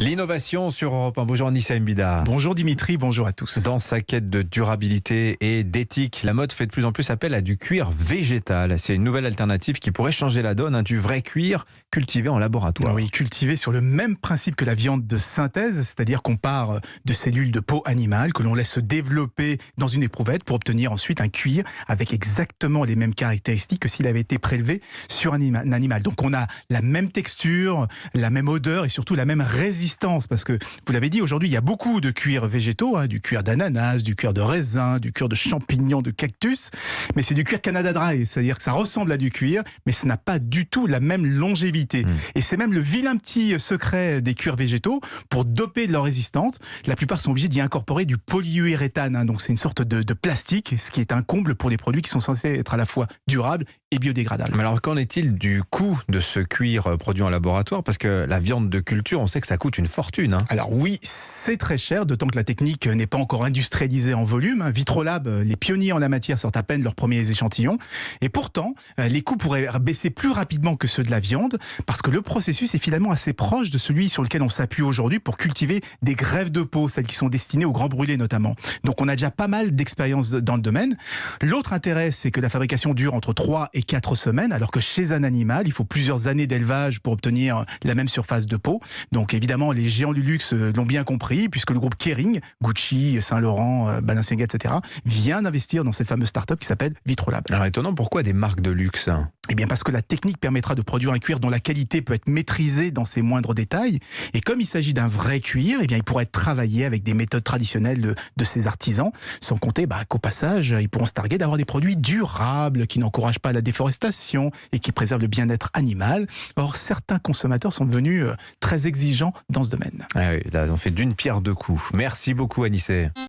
L'innovation sur Europe 1. Bonjour Anissa Mbida. Bonjour Dimitri, bonjour à tous. Dans sa quête de durabilité et d'éthique, la mode fait de plus en plus appel à du cuir végétal. C'est une nouvelle alternative qui pourrait changer la donne, du vrai cuir cultivé en laboratoire. Oui, cultivé sur le même principe que la viande de synthèse, c'est-à-dire qu'on part de cellules de peau animale que l'on laisse se développer dans une éprouvette pour obtenir ensuite un cuir avec exactement les mêmes caractéristiques que s'il avait été prélevé sur un animal. Donc on a la même texture, la même odeur et surtout la même résistance, parce que vous l'avez dit, aujourd'hui il y a beaucoup de cuirs végétaux, du cuir d'ananas, du cuir de raisin, du cuir de champignons, de cactus, mais c'est du cuir Canada Dry, c'est-à-dire que ça ressemble à du cuir, mais ça n'a pas du tout la même longévité. Et c'est même le vilain petit secret des cuirs végétaux, pour doper de leur résistance, la plupart sont obligés d'y incorporer du polyuréthane, donc c'est une sorte de plastique, ce qui est un comble pour les produits qui sont censés être à la fois durables et biodégradables. Mais alors qu'en est-il du coût de ce cuir produit en laboratoire? Parce que la viande de culture, on sait que ça coûte une fortune. Alors oui, c'est très cher, d'autant que la technique n'est pas encore industrialisée en volume. Vitrolab, les pionniers en la matière, sortent à peine leurs premiers échantillons. Et pourtant, les coûts pourraient baisser plus rapidement que ceux de la viande, parce que le processus est finalement assez proche de celui sur lequel on s'appuie aujourd'hui pour cultiver des greffes de peau, celles qui sont destinées aux grands brûlés notamment. Donc on a déjà pas mal d'expérience dans le domaine. L'autre intérêt, c'est que la fabrication dure entre 3 et 4 semaines, alors que chez un animal, il faut plusieurs années d'élevage pour obtenir la même surface de peau. Donc évidemment, les géants du luxe l'ont bien compris, puisque le groupe Kering, Gucci, Saint-Laurent, Balenciaga, etc., vient d'investir dans cette fameuse start-up qui s'appelle Vitrolab. Alors étonnant, pourquoi des marques de luxe? Eh bien parce que la technique permettra de produire un cuir dont la qualité peut être maîtrisée dans ses moindres détails. Et comme il s'agit d'un vrai cuir, eh bien il pourra être travaillé avec des méthodes traditionnelles de ces artisans, sans compter qu'au passage, ils pourront se targuer d'avoir des produits durables, qui n'encouragent pas la déforestation et qui préservent le bien-être animal. Or, certains consommateurs sont devenus très exigeants dans ce domaine. Ah oui, là, on fait d'une pierre deux coups. Merci beaucoup Anissa.